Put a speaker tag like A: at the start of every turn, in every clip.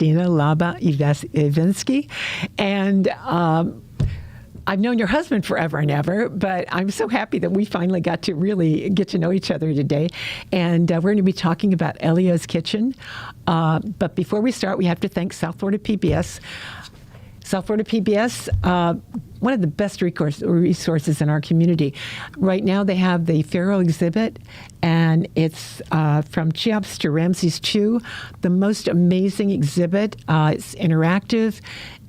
A: Christina Laba Ivinsky. And I've known your husband forever and ever, but I'm so happy that we finally got to really get to know each other today. And we're going to be talking about Elio's Kitchen. But before we start, we have to thank South Florida PBS. South Florida PBS, one of the best resources in our community. Right now they have the Pharaoh exhibit, and it's from Cheops to Ramses II, the most amazing exhibit. It's interactive,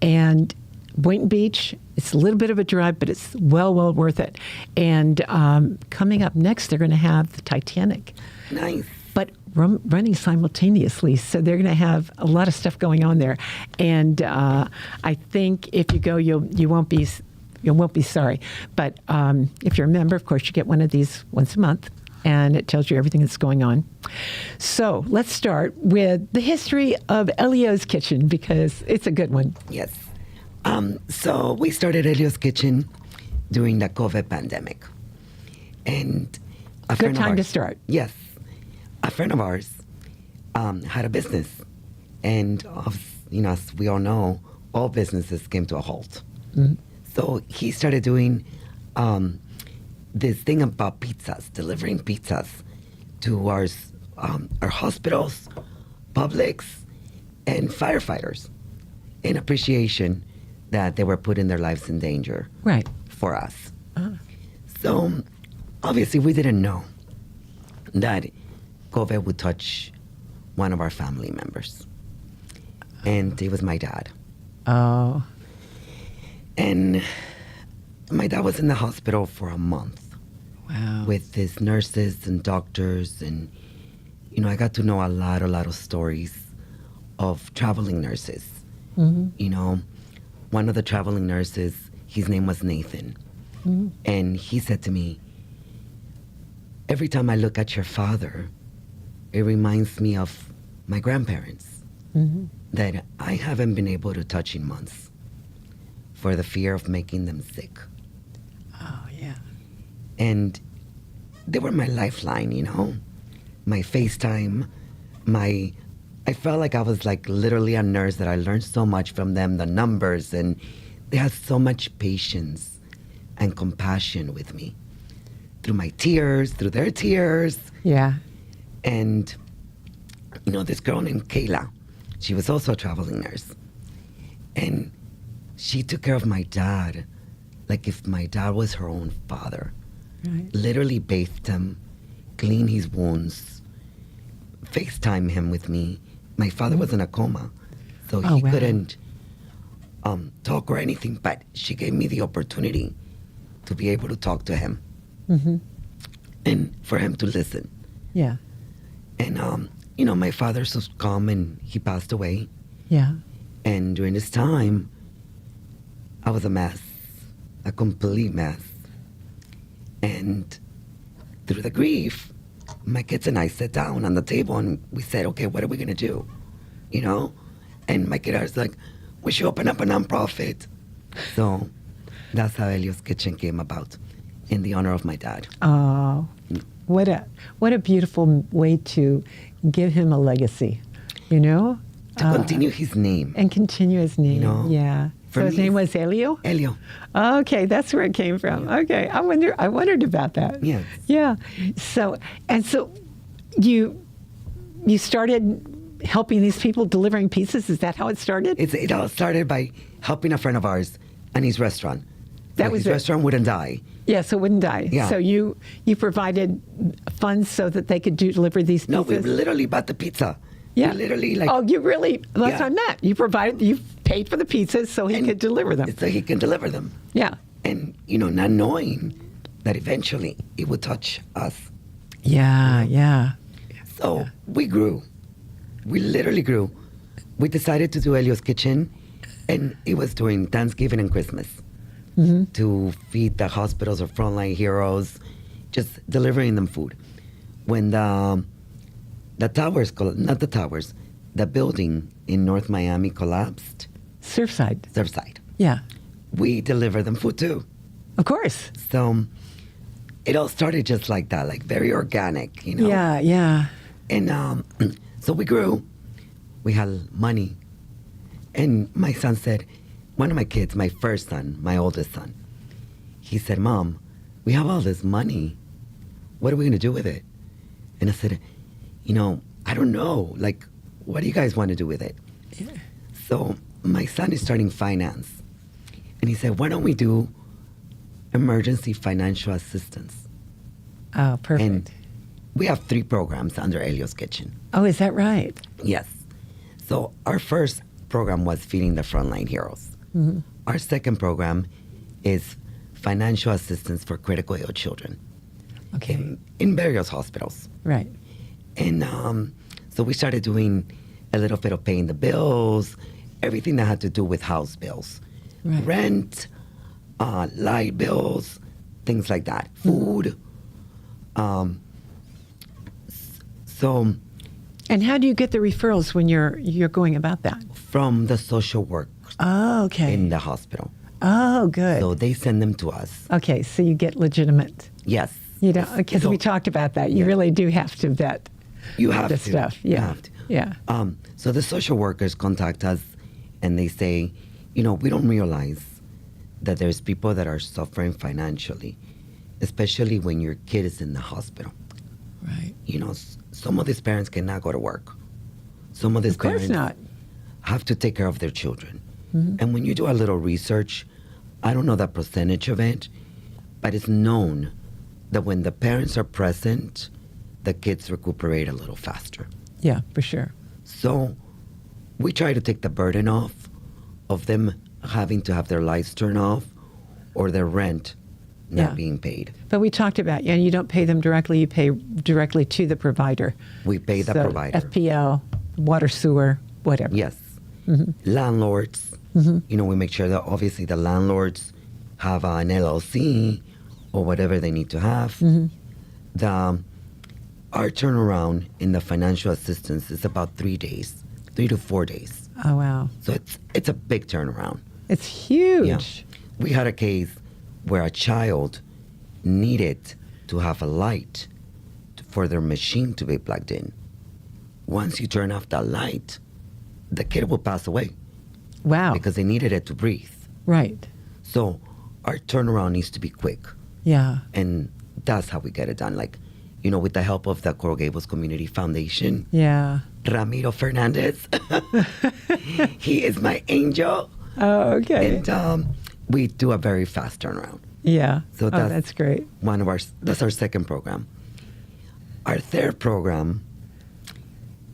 A: and Boynton Beach, it's a little bit of a drive, but it's well worth it. And coming up next, they're going to have the Titanic.
B: Nice.
A: But running simultaneously, so they're going to have a lot of stuff going on there. And I think if you go, you won't be sorry. But if you're a member, of course, you get one of these once a month, and it tells you everything that's going on. So let's start with the history of Elio's Kitchen, because it's a good one.
B: Yes. So we started Elio's Kitchen during the COVID pandemic. And a
A: good time to start.
B: Yes. A friend of ours had a business. And, as we all know, all businesses came to a halt. Mm-hmm. So he started doing this thing about pizzas, delivering pizzas to our hospitals, Publix, and firefighters in appreciation that they were putting their lives in danger for us. So obviously we didn't know that COVID would touch one of our family members. And it was my dad.
A: Oh.
B: And my dad was in the hospital for a month.
A: Wow.
B: With his nurses and doctors. And, I got to know a lot of stories of traveling nurses. Mm-hmm. One of the traveling nurses, his name was Nathan. Mm-hmm. And he said to me, every time I look at your father, it reminds me of my grandparents that I haven't been able to touch in months for the fear of making them sick.
A: Oh, yeah.
B: And they were my lifeline, my FaceTime, I felt like I was like literally a nurse, that I learned so much from them, the numbers, and they had so much patience and compassion with me through my tears, through their tears.
A: Yeah.
B: And, this girl named Kayla, she was also a traveling nurse. And she took care of my dad like if my dad was her own father. Right. Literally bathed him, cleaned his wounds, FaceTime him with me. My father was in a coma, so he couldn't talk or anything, but she gave me the opportunity to be able to talk to him and for him to listen.
A: Yeah.
B: And, my father succumbed and he passed away.
A: Yeah.
B: And during this time, I was a mess, a complete mess. And through the grief, my kids and I sat down on the table and we said, okay, what are we going to do? And my kid was like, we should open up a nonprofit. So that's how Elio's Kitchen came about, in the honor of my dad.
A: Oh, what a beautiful way to give him a legacy,
B: To continue his name.
A: And continue his name, yeah. So his name was Elio?
B: Elio.
A: Okay, that's where it came from. Yeah. Okay, I wondered about that.
B: Yes.
A: Yeah. So you started helping these people delivering pizzas. Is that how it started?
B: It all started by helping a friend of ours and his restaurant. His restaurant wouldn't die.
A: Yeah, so it wouldn't die.
B: Yeah.
A: So you provided funds so that they could deliver these pizzas?
B: No, we literally bought the pizza.
A: Yeah.
B: We literally
A: you really, that's what I meant. You paid for the pizzas so he could deliver them.
B: So he can deliver them.
A: Yeah.
B: And, not knowing that eventually it would touch us.
A: Yeah, yeah.
B: So we grew. We literally grew. We decided to do Elio's Kitchen, and it was during Thanksgiving and Christmas to feed the hospitals or frontline heroes, just delivering them food. When the building in North Miami collapsed. Surfside.
A: Yeah.
B: We delivered them food too.
A: Of course.
B: So it all started just like that, like very organic,
A: Yeah, yeah.
B: And so we grew. We had money And my son said, one of my kids, my first son, my oldest son, he said, Mom, we have all this money. What are we going to do with it? And I said, I don't know. Like, what do you guys want to do with it? Yeah. So my son is starting finance. And he said, why don't we do emergency financial assistance?
A: Oh, perfect.
B: And we have 3 programs under Elio's Kitchen.
A: Oh, is that right?
B: Yes. So our first program was Feeding the Frontline Heroes. Mm-hmm. Our second program is financial assistance for critically ill children.
A: Okay.
B: In various hospitals.
A: Right.
B: And so we started doing a little bit of paying the bills, everything that had to do with house bills. Right. Rent, light bills, things like that. Food. So.
A: And how do you get the referrals when you're going about that?
B: From the social work.
A: Oh, okay.
B: In the hospital.
A: Oh, good.
B: So they send them to us.
A: Okay, so you get legitimate.
B: Yes.
A: Because we talked about that. You really do have to vet the stuff. Yeah.
B: You have to.
A: Yeah.
B: So the social workers contact us and they say, we don't realize that there's people that are suffering financially, especially when your kid is in the hospital.
A: Right.
B: Some of these parents cannot go to work. Some of these parents have to take care of their children. Mm-hmm. And when you do a little research, I don't know the percentage of it, but it's known that when the parents are present, the kids recuperate a little faster.
A: Yeah, for sure.
B: So we try to take the burden off of them having to have their lights turned off or their rent not being paid.
A: But we talked about, you don't pay them directly, you pay directly to the provider.
B: We pay the provider.
A: FPL, water, sewer, whatever.
B: Yes. Mm-hmm. Landlords, we make sure that obviously the landlords have an LLC or whatever they need to have. Mm-hmm. Our turnaround in the financial assistance is about 3 days, 3 to 4 days.
A: Oh, wow.
B: So it's a big turnaround.
A: It's huge.
B: Yeah. We had a case where a child needed to have a light for their machine to be plugged in. Once you turn off that light, the kid will pass away.
A: Wow.
B: Because they needed it to breathe.
A: Right.
B: So our turnaround needs to be quick.
A: Yeah.
B: And that's how we get it done. Like, with the help of the Coral Gables Community Foundation.
A: Yeah.
B: Ramiro Fernandez. He is my angel.
A: Oh, okay.
B: And we do a very fast turnaround.
A: Yeah.
B: So
A: that's great.
B: That's our second program. Our third program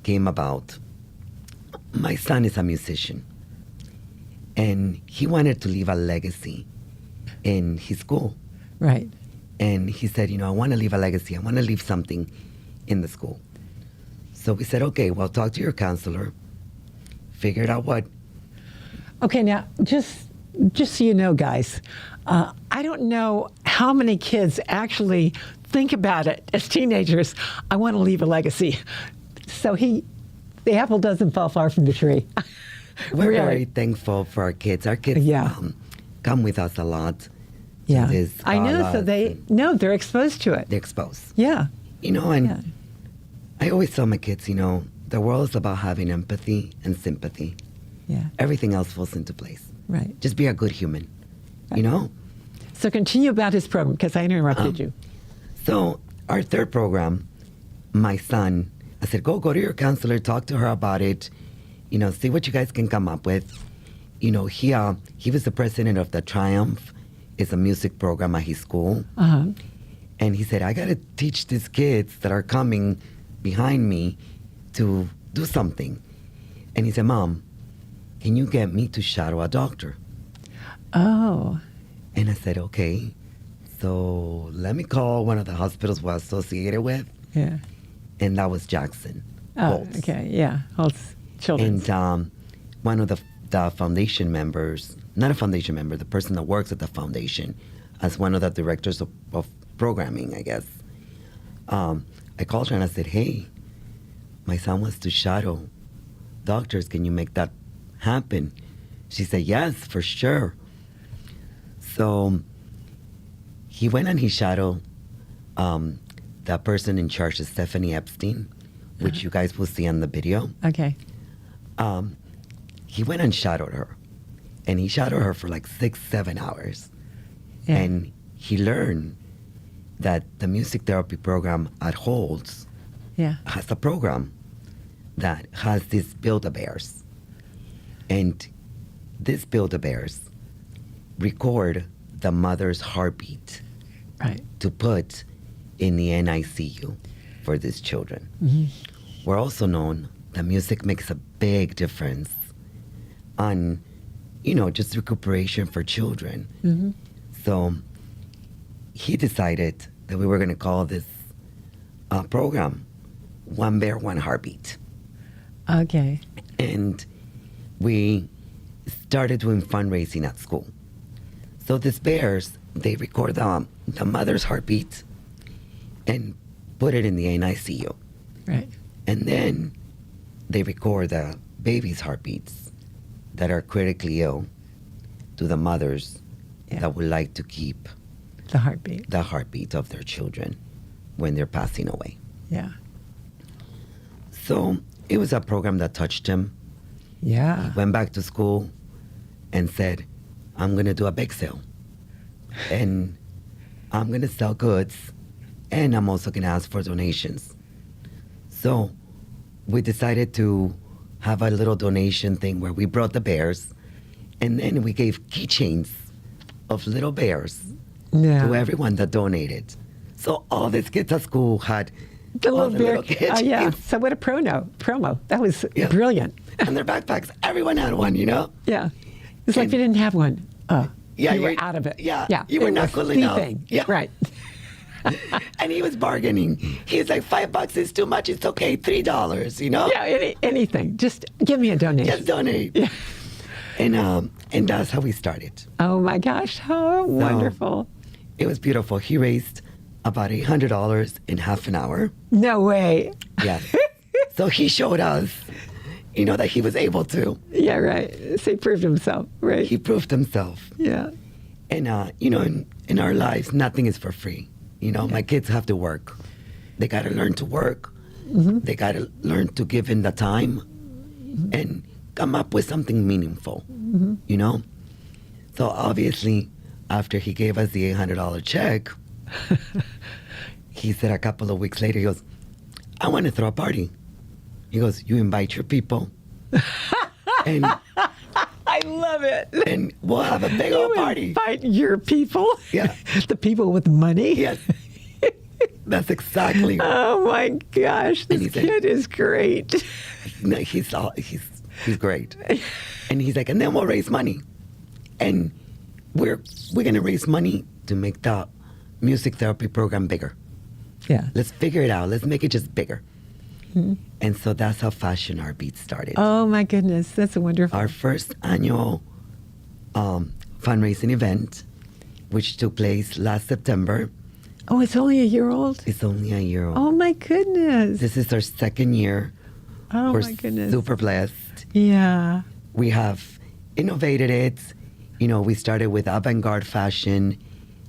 B: came about. My son is a musician. And he wanted to leave a legacy in his school.
A: Right.
B: And he said, I want to leave a legacy. I want to leave something in the school. So we said, okay, well, talk to your counselor. Figure out what.
A: Okay, now, just so you know, guys, I don't know how many kids actually think about it as teenagers. I want to leave a legacy. So the apple doesn't fall far from the tree.
B: We're very thankful for our kids. Our kids come with us a lot.
A: Yeah, I know. So they're exposed to it.
B: They're exposed.
A: Yeah.
B: I always tell my kids, the world is about having empathy and sympathy.
A: Yeah.
B: Everything else falls into place.
A: Right.
B: Just be a good human,
A: So continue about his program, because I interrupted you.
B: So our third program, my son, I said, go to your counselor, talk to her about it, see what you guys can come up with. He was the president of the Triumph. It's a music program at his school. Uh-huh. And he said, I got to teach these kids that are coming behind me to do something. And he said, Mom, can you get me to shadow a doctor?
A: Oh.
B: And I said, okay. So let me call one of the hospitals we're associated with.
A: Yeah.
B: And that was Jackson.
A: Oh,
B: Holtz.
A: okay. Yeah. Holtz Children's.
B: And one of the foundation members, not a foundation member, the person that works at the foundation as one of the directors of programming, I guess. I called her and I said, hey, my son wants to shadow doctors. Can you make that happen? She said, yes, for sure. So he went and he shadowed that person in charge is Stephanie Epstein, which you guys will see on the video.
A: Okay.
B: he went and shadowed her. And he shadowed her for like 6-7 hours.
A: Yeah.
B: And he learned that the music therapy program at Holtz
A: Yeah.
B: has a program that has these Build-A-Bears. And these Build-A-Bears record the mother's heartbeat
A: Right.
B: to put in the NICU for these children.
A: Mm-hmm.
B: We're also known that music makes a big difference on, just recuperation for children.
A: Mm-hmm.
B: So he decided that we were going to call this program One Bear, One Heartbeat.
A: Okay.
B: And we started doing fundraising at school. So these bears, they record the mother's heartbeat and put it in the NICU.
A: Right.
B: And then they record the baby's heartbeats that are critically ill to the mothers
A: Yeah.
B: that would like to keep
A: The heartbeat.
B: the heartbeat of their children when they're passing away.
A: Yeah.
B: So it was a program that touched him.
A: Yeah.
B: Went back to school and said, I'm going to do a bake sale. And I'm going to sell goods. And I'm also going to ask for donations. So we decided to have a little donation thing where we brought the bears. And then we gave keychains of little bears
A: Yeah.
B: to everyone that donated. So all these kids at school had
A: The
B: all
A: little
B: the
A: bear.
B: little keychains.
A: Yeah. So what a promo. That was
B: Yeah.
A: brilliant.
B: And their backpacks, everyone had one,
A: Yeah. It's like
B: And-
A: if you didn't have one.
B: Yeah,
A: you were
B: you're-
A: out of it.
B: yeah,
A: Yeah.
B: you were
A: It
B: not
A: was
B: cool
A: the
B: enough.
A: thing.
B: Yeah.
A: Right.
B: And he was bargaining. He's like, $5 is too much. It's okay, $3.
A: Yeah. Anything. Just give me a donation.
B: Just donate.
A: Yeah.
B: And that's how we started.
A: Oh my gosh. How wonderful.
B: It was beautiful. He raised about $800 in half an hour.
A: No way.
B: Yeah. So he showed us, that he was able to.
A: Yeah. Right. So he proved himself. Right.
B: He proved himself.
A: Yeah.
B: And in our lives, nothing is for free. My kids have to work. They got to learn to work.
A: Mm-hmm.
B: They got to learn to give in the time and come up with something meaningful.
A: Mm-hmm.
B: So obviously, after he gave us the $800 check, he said a couple of weeks later, he goes, I want to throw a party. He goes, you invite your people. and
A: I love it.
B: and we'll have a big old party.
A: Invite your people.
B: Yeah.
A: The people with money.
B: Yes. That's exactly.
A: Oh my gosh,
B: And
A: this
B: he said-
A: kid is great.
B: No, he's great. And he's like, and then we'll raise money. And we're going to raise money to make the music therapy program bigger.
A: Yeah.
B: Let's figure it out. Let's make it just bigger. And so that's how Fashion Heartbeat started.
A: Oh my goodness, that's wonderful.
B: Our first annual fundraising event, which took place last September.
A: Oh, it's only a year old?
B: It's only a year old.
A: Oh my goodness.
B: This is our second year.
A: Oh
B: We're
A: my goodness.
B: super blessed.
A: Yeah.
B: We have innovated it. We started with avant-garde fashion.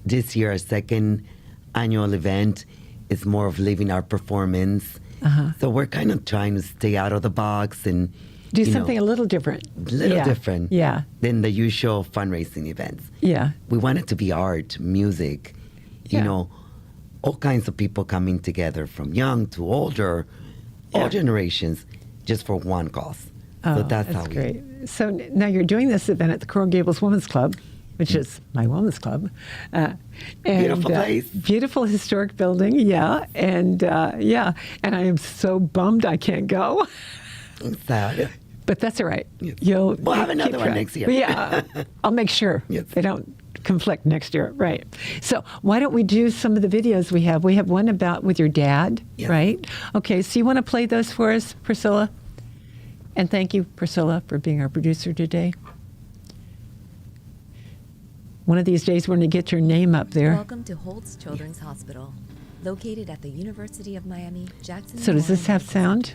B: This year, our second annual event is more of living our performance.
A: Uh-huh.
B: So we're kind of trying to stay out of the box and
A: Do something a little different. Yeah.
B: different
A: Yeah.
B: than the usual fundraising events.
A: Yeah.
B: We want it to be art, music,
A: Yeah.
B: all kinds of people coming together from young to older, all
A: Yeah.
B: generations, just for one cause.
A: Oh,
B: So that's how we
A: great. So now you're doing this event at the Coral Gables Women's Club, which is my women's club. And,
B: Beautiful place.
A: Beautiful historic building, yeah. And and I am so bummed I can't go.
B: It's sad.
A: But that's all right.
B: Yes.
A: We'll
B: have
A: keep
B: another one
A: track.
B: next year.
A: Yeah, I'll make sure
B: Yes.
A: they don't conflict next year. Right. So why don't we do some of the videos we have? We have one about with your dad,
B: Yes.
A: right? Okay, so you want to play those for us, Priscilla? And thank you, Priscilla, for being our producer today. One of these days, we're going to get your name up there.
C: Welcome to Holtz Children's Hospital, located at the University of Miami, Jackson.
A: So does this have sound?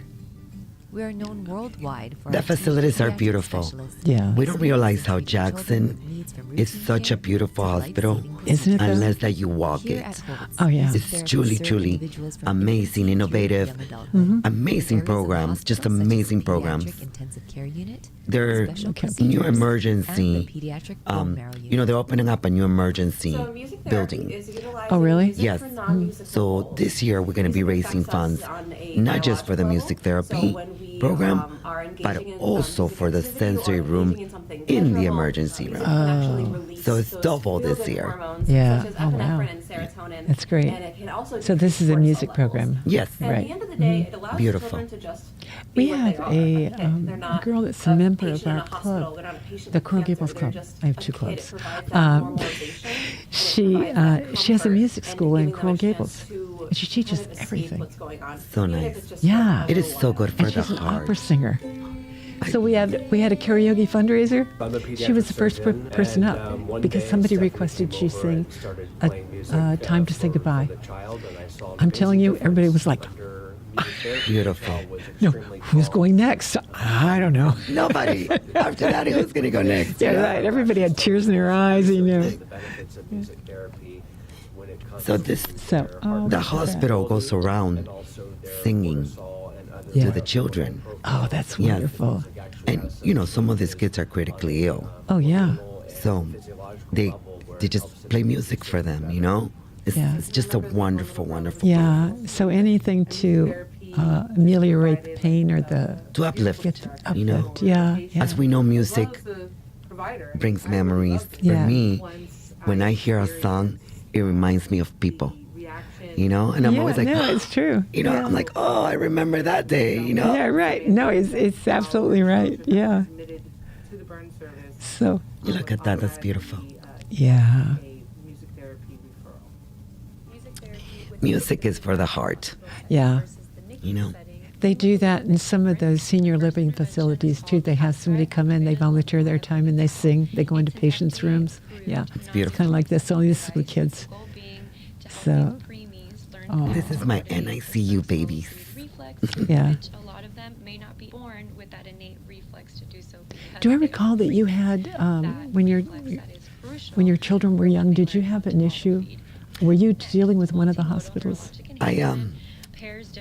C: We are known worldwide for
B: The
C: our
B: facilities are
C: pediatric
B: beautiful.
C: specialists.
A: Yeah.
B: We don't realize how
C: Children with
B: Jackson
C: needs from
B: It's such a beautiful hospital.
A: Isn't it, though?
B: Unless that you walk
C: Here
B: it.
C: at Holtz,
A: Oh, yeah.
B: It's
C: therapists
B: truly,
C: serve
B: truly
C: individuals from
B: amazing,
C: infancy through
B: innovative,
C: young adulthood.
B: amazing
C: Areas of the
B: programs, just
C: hospital, such as
B: amazing
C: the
B: programs.
C: pediatric intensive care unit,
B: They're
C: special
B: new
C: procedures,
B: emergency.
C: and the pediatric bone marrow unit.
B: You know, they're opening up a new emergency
D: So music therapy
B: building.
D: is utilizing
A: Oh, really?
D: music
B: Yes.
D: for non-musical
B: So
D: goals.
B: this year we're going to be
D: Music
B: raising
D: affects us
B: funds,
D: on a
B: not just for the
D: biological
B: music
D: level.
B: therapy
D: So when we,
B: program,
D: are engaging
B: but
D: in
B: also
D: music
B: for the
D: activity or
B: sensory room
D: engaging in something
B: in the
D: pleasurable,
B: emergency
D: music
B: room.
D: can actually release
B: So it's
D: those
B: double this
D: feel-good
B: year.
D: hormones,
A: Yeah.
D: such as
A: Oh, wow.
D: epinephrine and serotonin.
A: That's great.
D: And it can also
A: So this is a
D: decrease
A: music
D: cortisol levels.
A: program.
B: Yes.
D: And
A: Right.
D: at the end of the day, it allows
B: Beautiful.
D: children to just
A: We
D: be what
A: have
D: they are.
A: a
D: They're not
A: girl that's a member of
D: patient in
A: our
D: a hospital.
A: club,
D: They're not a patient
A: the
D: with
A: Coral
D: cancer.
A: Gables
D: They're
A: Club.
D: just
A: I have
D: a
A: two
D: kid.
A: clubs.
D: It provides that
A: Um,
D: normalization, and it
A: She
D: provides that
A: she has a
D: comfort
A: music
D: and
A: school in
D: giving them a
A: Coral
D: chance
A: Gables,
D: to
A: and she teaches
D: kind of escape
A: everything.
D: what's going on,
B: So
D: even if
B: nice.
D: it's just for
A: Yeah.
D: a
B: It is
D: little
B: so
D: while.
B: good for
A: And
B: the
A: she's an
B: heart.
A: opera singer. So we had a karaoke fundraiser.
E: I'm a
A: She was the
E: pediatric
A: first
E: surgeon,
A: person
E: and,
A: up
E: one
A: because
E: day
A: somebody
E: Stephanie
A: requested
E: came
A: she
E: over
A: sing
E: and started
A: a
E: playing music,
A: Time to Say
E: for
A: Goodbye.
E: the child, and I saw an
A: I'm telling
E: amazing
A: you, everybody was
E: difference
A: like,
E: under music therapy.
B: Beautiful.
E: The child was
A: No,
E: extremely
A: who's
E: calm.
A: going next? I don't know.
B: Nobody. After that, who's going to go next?
A: Yeah, right. Everybody had tears in their eyes, you know.
E: The benefits of music therapy when it comes
B: So
E: to
B: this,
A: So, oh,
B: the
A: look at that.
B: hospital goes around
E: and also their
B: singing
E: cortisol and other
A: Yeah.
B: to the children.
A: Oh, that's
B: Yes.
A: wonderful.
B: And, you know, some of these kids are critically ill.
A: Oh, yeah.
B: So they just play music for them, you know?
A: Yeah.
B: It's just a wonderful, wonderful
A: Yeah. So anything to ameliorate the pain or the
B: to uplift,
A: get to uplift.
B: you know?
A: Yeah. Yeah.
B: As we know, music brings memories.
A: Yeah.
B: For me, when I hear a song, it reminds me of people, you know? And I'm
A: Yeah,
B: always like,
A: no, it's true.
B: You know,
A: Yeah.
B: I'm like, oh, I remember that day, you know?
A: Yeah, right. No, it's absolutely right. Yeah.
D: Admitted to the burn service.
A: So,
B: You look at that, that's beautiful.
A: yeah.
D: A music therapy referral.
B: Music is for the heart,
A: Yeah.
B: you know?
A: They do that in some of those senior living facilities too. They have somebody come in, they volunteer their time, and they sing. They go into patients' rooms. Yeah, it's
B: beautiful.
A: kind of like this. Only this is with kids. So, oh.
B: This is my NICU babies.
A: Yeah.
F: Which a lot of them may not be born with that innate reflex to do so. because
A: Do I
F: they
A: recall that you had
F: that
A: when
F: reflex that is crucial
A: your children were young? Did you
F: for
A: have an issue? Were you dealing with one of the hospitals?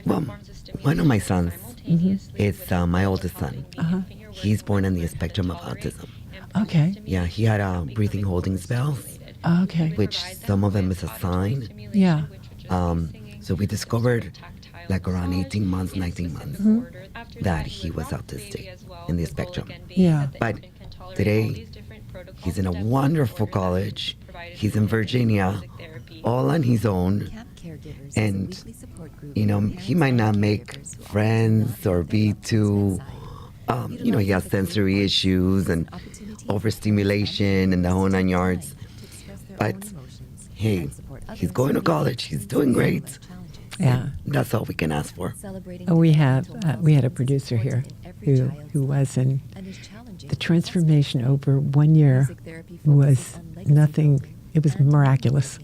B: Well, one of my sons is my oldest son.
A: Uh-huh.
B: He's born on the spectrum of autism.
A: Okay.
B: Yeah, he had breathing holding spells,
A: Okay.
B: which some of them is a sign.
A: Yeah.
B: So we discovered, like around 18 months, 19 months, that he was autistic in the spectrum.
A: Yeah.
B: But today, he's in a wonderful college. He's in Virginia, all on his own.
C: Camp Caregivers is a
B: And,
C: weekly support group
B: You know,
C: for
B: he
C: parents
B: might
C: and
B: not
C: caregivers
B: make
C: who offer
B: friends or be
C: support
B: too,
C: outside.
B: you know, he has sensory issues and overstimulation and the whole 9 yards. But, hey, he's going to college. He's doing great.
A: Yeah.
B: That's all we can ask for.
A: We had a producer here who was in the transformation over 1 year was nothing. It was miraculous,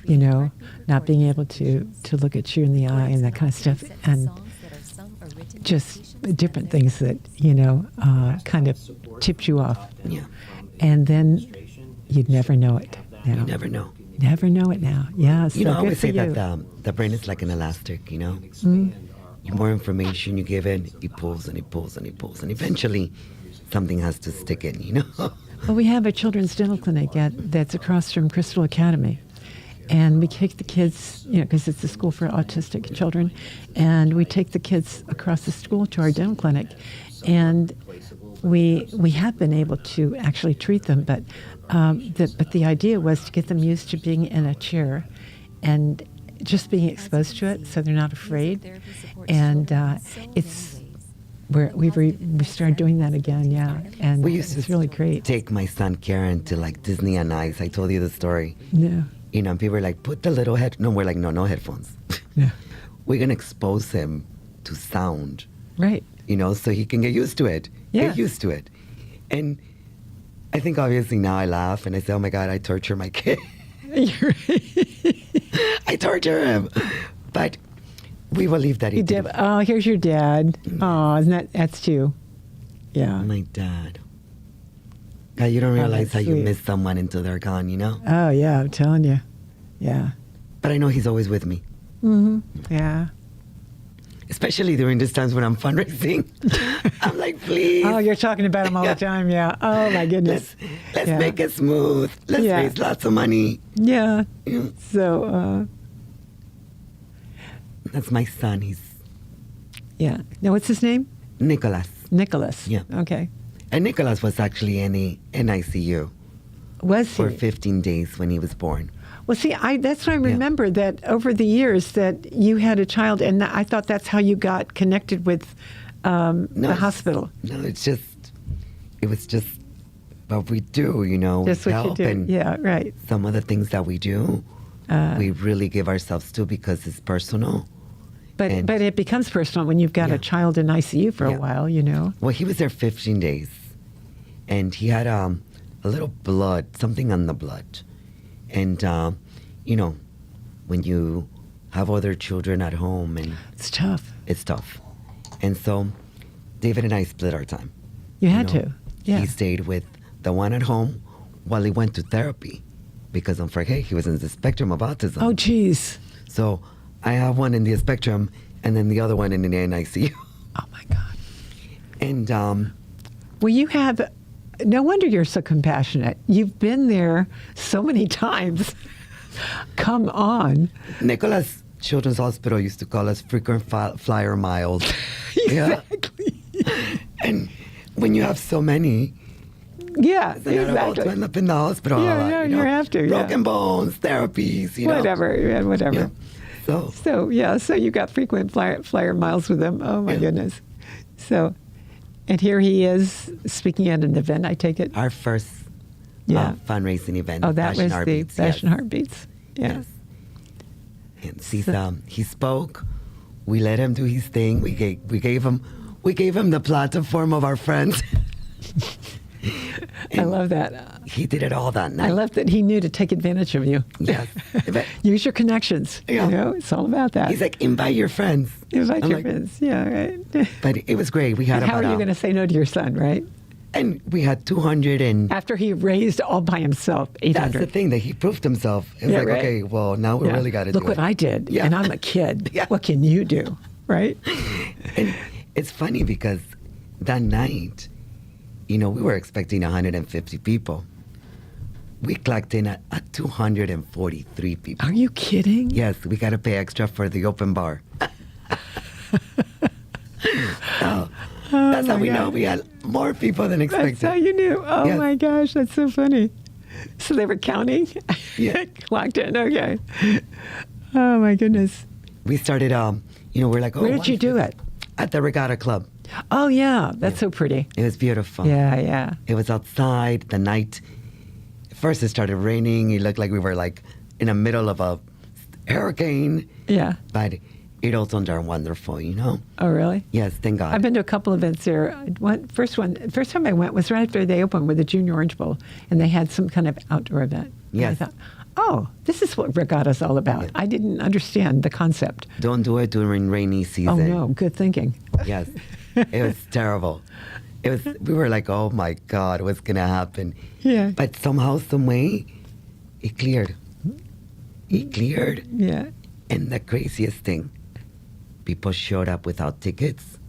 A: you know, not being able to look at you in the eye and that kind of stuff, and just different things that kind of tipped you off,
B: Yeah,
A: and then you'd never know it now.
B: you never know.
A: Never know it now. Yeah, so
B: You know, I
A: good
B: always
A: for
B: say
A: you.
B: that the brain is like an elastic, you know?
A: Mm.
B: The more information you give it, it pulls and it pulls and it pulls. And eventually, something has to stick in, you know?
A: Well, we have a children's dental clinic that's across from Crystal Academy. And we take the kids, because it's a school for autistic children, and we take the kids across the school to our dental clinic. And we have been able to actually treat them, but the idea was to get them used to being in a chair and just being exposed to it, so they're not afraid. And we started doing that again, yeah. And
B: We used
A: it's
B: to
A: really great.
B: take my son Karen to like Disney on Ice. I told you the story.
A: Yeah,
B: You know, and people were like, put the little head. No, we're like, no headphones.
A: yeah,
B: We're going to expose him to sound,
A: right.
B: so he can get used to it.
A: Yeah.
B: Get used to it. And I think obviously now I laugh and I say, oh my God, I torture my kid.
A: You're
B: I torture him. But we will leave that.
A: You did. Oh, here's your dad. Oh, isn't that's two. Yeah.
B: My dad. God, you don't realize
A: that's
B: how you
A: sweet.
B: miss someone until they're gone, you know?
A: Oh, yeah, I'm telling you. Yeah.
B: But I know he's always with me,
A: Yeah.
B: especially during these times when I'm fundraising. I'm like, please,
A: Oh, you're talking about him all
B: Yeah.
A: the time. Yeah. Oh, my goodness.
B: let's
A: Yeah.
B: make it smooth. Let's
A: Yeah.
B: raise lots of money.
A: Yeah.
B: You know?
A: So,
B: That's my son. He's
A: yeah. Now, what's his name?
B: Nicholas.
A: Nicholas.
B: Yeah.
A: Okay.
B: And Nicholas was actually in ICU
A: Was he?
B: for 15 days when he was born.
A: Well, see, that's what I remember, that over the years that you had a child, and I thought that's how you got connected with the
B: it's-
A: hospital.
B: No, it was just what we do, you know.
A: That's
B: we
A: what you
B: help
A: do.
B: and
A: Yeah, right.
B: some of the things that we do, we really give ourselves to because it's personal.
A: But
B: And-
A: but it becomes personal when you've got
B: Yeah.
A: a child in ICU for
B: Yeah.
A: a while, you know.
B: Well, he was there 15 days, and he had a little blood, something on the blood. And, you know, when you have other children at home, and
A: It's tough.
B: it's tough. And so David and I split our time.
A: You had
B: know.
A: to. Yeah.
B: He stayed with the one at home while he went to therapy because don't forget, he was in the spectrum of autism.
A: Oh, geez.
B: So I have one in the spectrum and then the other one in the NICU.
A: Oh, my God.
B: And
A: Well, you have, no wonder you're so compassionate. You've been there so many times. Come on.
B: Nicholas Children's Hospital used to call us frequent flyer miles.
A: Exactly.
B: And when you have so many,
A: Yeah,
B: it's another to
A: exactly.
B: end up in the hospital.
A: Yeah, you have to, yeah.
B: Broken bones, therapies, you know.
A: Whatever, yeah, whatever.
B: Yeah. So
A: So, yeah, so you got frequent flyer miles with him. Oh, my
B: Yeah.
A: goodness. So, and here he is speaking at an event, I take it.
B: our first
A: Yeah.
B: fundraising event.
A: Oh, that
B: Passion
A: was
B: Heartbeats,
A: the Passion
B: yes.
A: Heartbeats. Yeah.
B: Yes. And he spoke. We let him do his thing. We gave him the platform of our friends.
A: I love that.
B: He did it all that night.
A: I love that he knew to take advantage of you.
B: Yes. But
A: Use your connections.
B: Yeah.
A: You know, it's all about that.
B: he's like, invite your friends.
A: Invite
B: I'm
A: your
B: like,
A: friends. Yeah, right.
B: But it was great. We had
A: And how are
B: about
A: you going to say no to your son, right?
B: and we had 200 and
A: After he raised all by himself,
B: that's
A: 800.
B: the thing that he proved himself. It was
A: Yeah,
B: like,
A: right.
B: okay, well now we
A: Yeah.
B: really got to do
A: Look what
B: it.
A: I did,
B: Yeah.
A: and I'm a kid.
B: Yeah.
A: What can you do, right?
B: And it's funny because that night, you know, we were expecting 150 people. We clocked in at 243 people.
A: Are you kidding?
B: Yes, we got to pay extra for the open bar. So, that's how
A: my
B: we know
A: God.
B: we had more people than expected.
A: That's how you knew. Oh
B: Yes.
A: my gosh, that's so funny. So they were counting?
B: Yeah.
A: Clocked in, okay. Oh my goodness.
B: We started, you know, we're like, oh,
A: Where did you do it?
B: At the Regatta Club.
A: Oh yeah, that's so pretty.
B: It was beautiful.
A: Yeah, yeah.
B: It was outside the night. First, it started raining. It looked like we were like in the middle of a hurricane.
A: Yeah.
B: But it all turned out wonderful, you know?
A: Oh really?
B: Yes, thank God.
A: I've been to a couple events there. First time I went was right after they opened with the Junior Orange Bowl, and they had some kind of outdoor event. And I
B: Yes.
A: thought, oh, this is what Regatta's all about.
B: Yeah.
A: I didn't understand the concept.
B: Don't do it during rainy season.
A: Oh no, good thinking.
B: Yes. It was terrible. We were like, oh my God, what's going to happen?
A: Yeah.
B: But somehow, some way, it cleared. It cleared.
A: Yeah.
B: And the craziest thing, people showed up without tickets.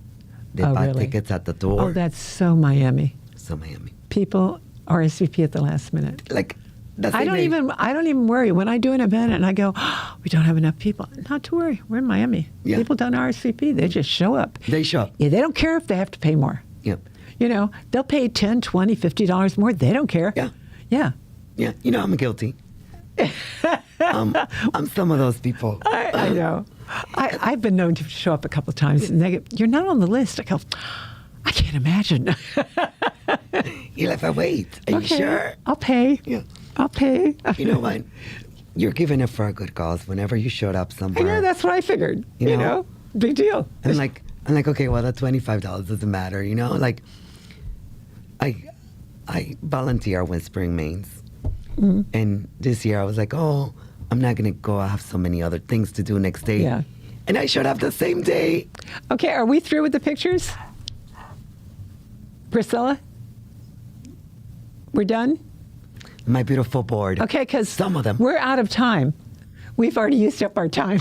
B: They
A: Oh,
B: bought
A: really?
B: tickets at the door.
A: Oh, that's so Miami.
B: So Miami.
A: People RSVP at the last minute.
B: Like, that's
A: I don't even worry when I do an event and I go, oh, we don't have enough people. Not to worry. We're in Miami.
B: Yeah.
A: People don't RSVP. They just show up.
B: They show up.
A: Yeah, they don't care if they have to pay more.
B: Yep.
A: You know, they'll pay $10, $20, $50 more. They don't care.
B: Yeah.
A: Yeah.
B: Yeah. You know, I'm guilty. I'm some of those people.
A: I know. I've been known to show up a couple of times and they go, you're not on the list. I go, I can't imagine.
B: You're like, wait, are you sure?
A: I'll pay.
B: Yeah.
A: I'll pay.
B: You know what? You're giving it for a good cause. Whenever you showed up
A: I
B: somewhere,
A: know, that's what I figured.
B: You
A: You
B: know?
A: know, big deal.
B: I'm like, okay, well, that $25 doesn't matter. You know, like, I volunteer at Whispering Mains,
A: Mm-hmm.
B: and this year I was like, oh, I'm not gonna go. I have so many other things to do next day.
A: Yeah.
B: And I showed up the same day.
A: Okay, are we through with the pictures? Priscilla? We're done?
B: My beautiful board.
A: Okay, because
B: Some of them.
A: we're out of time. We've already used up our time.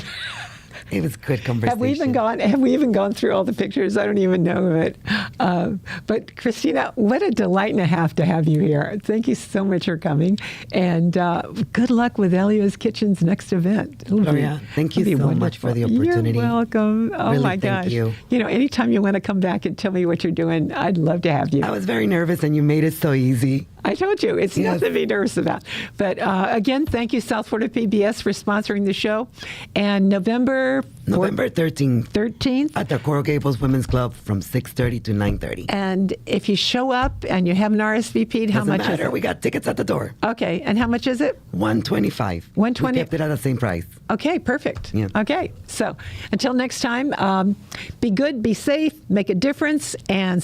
B: It was good conversation.
A: Have we even gone through all the pictures? I don't even know it. But Christina, what a delight and a half to have you here. Thank you so much for coming, and good luck with Elio's Kitchen's next event.
B: Gloria, thank you so much for the opportunity.
A: You're welcome. Oh
B: Really,
A: my
B: thank
A: gosh!
B: you.
A: Anytime you want to come back and tell me what you're doing, I'd love to have you.
B: I was very nervous, and you made it so easy.
A: I told you, it's
B: Yes.
A: nothing to be nervous about. But again, thank you, South Florida PBS, for sponsoring the show. And November 13th.
B: At the Coral Gables Women's Club from 6:30 to 9:30.
A: And if you show up and you haven't RSVP'd, how
B: Doesn't
A: much
B: matter.
A: is it?
B: We got tickets at the door.
A: Okay, and how much is it?
B: $125.
A: $120.
B: We kept it at the same price.
A: Okay, perfect.
B: Yeah.
A: Okay, so until next time, be good, be safe, make a difference, and